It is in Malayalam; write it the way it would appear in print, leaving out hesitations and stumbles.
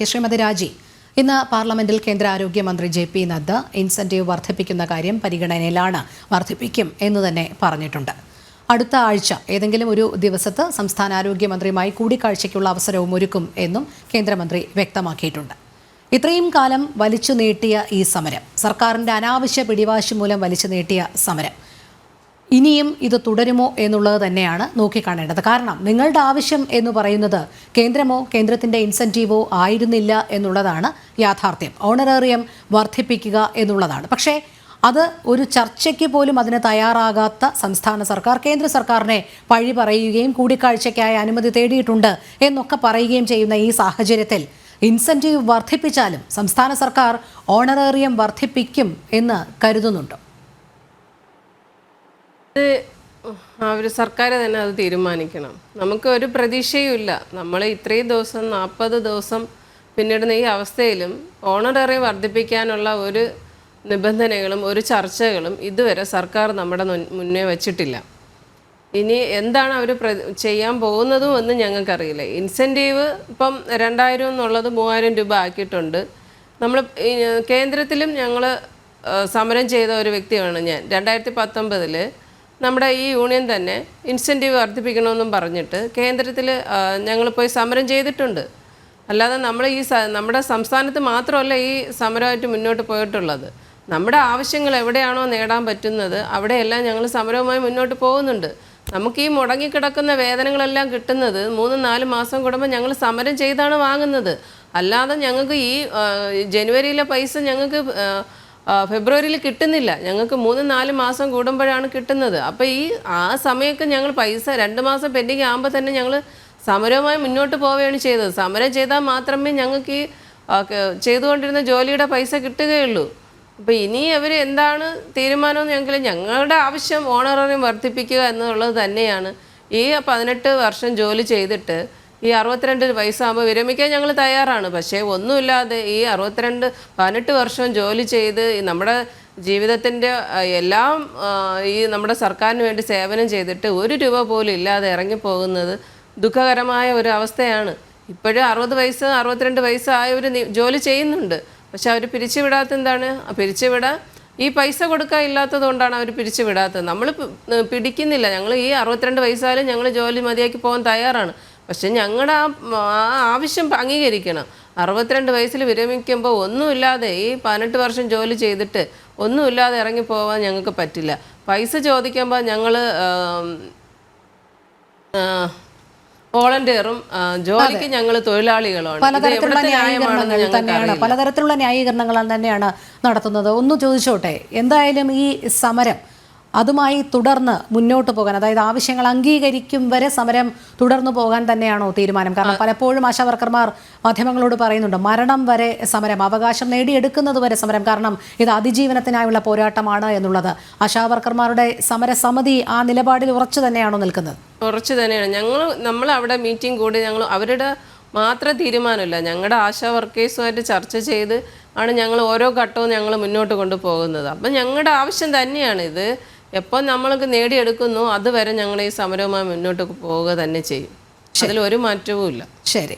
ശ്രീമതി രാജി, ഇന്ന് പാർലമെന്റിൽ കേന്ദ്ര ആരോഗ്യമന്ത്രി ജെ.പി. നദ്ദ ഇൻസെന്റീവ് വർദ്ധിപ്പിക്കുന്ന കാര്യം പരിഗണനയിലാണ്, വർദ്ധിപ്പിക്കും എന്ന് തന്നെ പറഞ്ഞിട്ടുണ്ട്. അടുത്ത ആഴ്ച ഏതെങ്കിലും ഒരു ദിവസത്ത് സംസ്ഥാന ആരോഗ്യമന്ത്രിയുമായി കൂടിക്കാഴ്ചയ്ക്കുള്ള അവസരവും ഒരുക്കും എന്നും കേന്ദ്രമന്ത്രി വ്യക്തമാക്കിയിട്ടുണ്ട്. ഇത്രയും കാലം വലിച്ചു നീട്ടിയ ഈ സമരം, സർക്കാരിൻ്റെ അനാവശ്യ പിടിവാശി മൂലം വലിച്ചു നീട്ടിയ സമരം, ഇനിയും ഇത് തുടരുമോ എന്നുള്ളത് തന്നെയാണ് നോക്കിക്കാണേണ്ടത്. കാരണം നിങ്ങളുടെ ആവശ്യം എന്ന് പറയുന്നത് കേന്ദ്രമോ കേന്ദ്രത്തിൻ്റെ ഇൻസെൻറ്റീവോ ആയിരുന്നില്ല എന്നുള്ളതാണ് യാഥാർത്ഥ്യം. ഓണറേറിയം വർദ്ധിപ്പിക്കുക എന്നുള്ളതാണ്. പക്ഷേ അത് ഒരു ചർച്ചയ്ക്ക് പോലും അതിന് തയ്യാറാകാത്ത സംസ്ഥാന സർക്കാർ കേന്ദ്ര സർക്കാരിനെ പഴി പറയുകയും കൂടിക്കാഴ്ചയ്ക്കായി അനുമതി തേടിയിട്ടുണ്ട് എന്നൊക്കെ പറയുകയും ചെയ്യുന്ന ഈ സാഹചര്യത്തിൽ ഇൻസെൻറ്റീവ് വർദ്ധിപ്പിച്ചാലും സംസ്ഥാന സർക്കാർ ഓണറേറിയം വർദ്ധിപ്പിക്കും എന്ന് കരുതുന്നുണ്ടോ? അവർ സർക്കാർ തന്നെ അത് തീരുമാനിക്കണം. നമുക്ക് ഒരു പ്രതീക്ഷയുമില്ല. നമ്മൾ ഇത്രയും ദിവസം 40 ദിവസം പിന്നിടുന്ന ഈ അവസ്ഥയിലും ഓണററി വർദ്ധിപ്പിക്കാനുള്ള ഒരു നിബന്ധനകളും ഒരു ചർച്ചകളും ഇതുവരെ സർക്കാർ നമ്മുടെ മുന്നേ വച്ചിട്ടില്ല. ഇനി എന്താണ് അവർ ചെയ്യാൻ പോകുന്നതും എന്ന് ഞങ്ങൾക്കറിയില്ല. ഇൻസെൻറ്റീവ് ഇപ്പം 2000 എന്നുള്ളത് 3000 രൂപ ആക്കിയിട്ടുണ്ട്. നമ്മൾ കേന്ദ്രത്തിലും ഞങ്ങൾ സമരം ചെയ്ത ഒരു വ്യക്തിയാണ് ഞാൻ. 2019 നമ്മുടെ ഈ യൂണിയൻ തന്നെ ഇൻസെൻറ്റീവ് വർദ്ധിപ്പിക്കണമെന്നും പറഞ്ഞിട്ട് കേന്ദ്രത്തിൽ ഞങ്ങൾ പോയി സമരം ചെയ്തിട്ടുണ്ട്. അല്ലാതെ നമ്മുടെ സംസ്ഥാനത്ത് മാത്രമല്ല ഈ സമരമായിട്ട് മുന്നോട്ട് പോയിട്ടുള്ളത്. നമ്മുടെ ആവശ്യങ്ങൾ എവിടെയാണോ നേടാൻ പറ്റുന്നത് അവിടെയെല്ലാം ഞങ്ങൾ സമരവുമായി മുന്നോട്ട് പോകുന്നുണ്ട്. നമുക്ക് ഈ മുടങ്ങിക്കിടക്കുന്ന വേതനങ്ങളെല്ലാം കിട്ടുന്നത് 3-4 മാസം കൂടുമ്പോൾ ഞങ്ങൾ സമരം ചെയ്താണ് വാങ്ങുന്നത്. അല്ലാതെ ഞങ്ങൾക്ക് ഈ ജനുവരിയിലെ പൈസ ഞങ്ങൾക്ക് ഫെബ്രുവരിയിൽ കിട്ടുന്നില്ല. ഞങ്ങൾക്ക് 3-4 മാസം കൂടുമ്പോഴാണ് കിട്ടുന്നത്. അപ്പോൾ ആ സമയമൊക്കെ ഞങ്ങൾ പൈസ 2 മാസം പെൻഡിങ് ആകുമ്പോൾ തന്നെ ഞങ്ങൾ സമരവുമായി മുന്നോട്ട് പോവുകയാണ് ചെയ്തത്. സമരം ചെയ്താൽ മാത്രമേ ഞങ്ങൾക്ക് ഈ ചെയ്തുകൊണ്ടിരുന്ന ജോലിയുടെ പൈസ കിട്ടുകയുള്ളൂ. അപ്പോൾ ഇനി അവർ എന്താണ് തീരുമാനമെന്ന് ഞങ്ങളുടെ ആവശ്യം ഓണറേറിയം വർദ്ധിപ്പിക്കുക എന്നുള്ളത് തന്നെയാണ്. ഈ 18 വർഷം ജോലി ചെയ്തിട്ട് ഈ 62 വയസ്സാകുമ്പോൾ വിരമിക്കാൻ ഞങ്ങൾ തയ്യാറാണ്. പക്ഷേ ഒന്നുമില്ലാതെ ഈ 18 വർഷം ജോലി ചെയ്ത് നമ്മുടെ ജീവിതത്തിൻ്റെ എല്ലാം ഈ നമ്മുടെ സർക്കാരിന് വേണ്ടി സേവനം ചെയ്തിട്ട് 1 രൂപ പോലും ഇല്ലാതെ ഇറങ്ങിപ്പോകുന്നത് ദുഃഖകരമായ ഒരു അവസ്ഥയാണ്. ഇപ്പോഴും 60 വയസ്സ് 62 വയസ്സായവർ ജോലി ചെയ്യുന്നുണ്ട്. പക്ഷെ അവർ പിരിച്ചുവിടാത്ത എന്താണ്? പിരിച്ചുവിടാൻ ഈ പൈസ കൊടുക്കാൻ ഇല്ലാത്തത് കൊണ്ടാണ് അവർ പിരിച്ചുവിടാത്തത്. നമ്മൾ പിടിക്കുന്നില്ല. ഞങ്ങൾ ഈ 62 വയസ്സായാലും ഞങ്ങൾ ജോലി മതിയാക്കി പോകാൻ തയ്യാറാണ്. പക്ഷെ ഞങ്ങളുടെ ആ ആവശ്യം അംഗീകരിക്കണം. 62 വയസ്സിൽ വിരമിക്കുമ്പോൾ ഒന്നുമില്ലാതെ ഈ 18 വർഷം ജോലി ചെയ്തിട്ട് ഒന്നുമില്ലാതെ ഇറങ്ങിപ്പോവാൻ ഞങ്ങൾക്ക് പറ്റില്ല. പൈസ ചോദിക്കുമ്പോൾ ഞങ്ങൾ വോളണ്ടിയറും ജോലിക്ക് ഞങ്ങൾ തൊഴിലാളികളുമാണ്. പലതരത്തിലുള്ള ന്യായീകരണങ്ങൾ തന്നെയാണ് നടത്തുന്നത്. ഒന്ന് ചോദിച്ചോട്ടെ, എന്തായാലും ഈ സമരം അതുമായി തുടർന്ന് മുന്നോട്ട് പോകാൻ, അതായത് ആവശ്യങ്ങൾ അംഗീകരിക്കും വരെ സമരം തുടർന്നു പോകാൻ തന്നെയാണോ തീരുമാനം? കാരണം പലപ്പോഴും ആശാവർക്കർമാർ മാധ്യമങ്ങളോട് പറയുന്നുണ്ട് മരണം വരെ സമരം, അവകാശം നേടിയെടുക്കുന്നത് വരെ സമരം, കാരണം ഇത് അതിജീവനത്തിനായുള്ള പോരാട്ടമാണ് എന്നുള്ളത്. ആശാവർക്കർമാരുടെ സമരസമിതി ആ നിലപാടിൽ ഉറച്ചു തന്നെയാണോ നിൽക്കുന്നത്? ഉറച്ചു തന്നെയാണ്. നമ്മൾ അവിടെ മീറ്റിംഗ് കൂടി ഞങ്ങൾ അവരുടെ മാത്രം തീരുമാനമില്ല, ഞങ്ങളുടെ ആശാ വർക്കേഴ്സുമായിട്ട് ചർച്ച ചെയ്ത് ആണ് ഞങ്ങൾ ഓരോ ഘട്ടവും ഞങ്ങൾ മുന്നോട്ട് കൊണ്ടുപോകുന്നത്. അപ്പം ഞങ്ങളുടെ ആവശ്യം തന്നെയാണ് ഇത്. എപ്പോൾ നമ്മൾക്ക് നേടിയെടുക്കുന്നു അതുവരെ ഞങ്ങൾ ഈ സമരവുമായി മുന്നോട്ട് പോവുക തന്നെ ചെയ്യും. അതിലൊരു മാറ്റവും ഇല്ല. ശരി.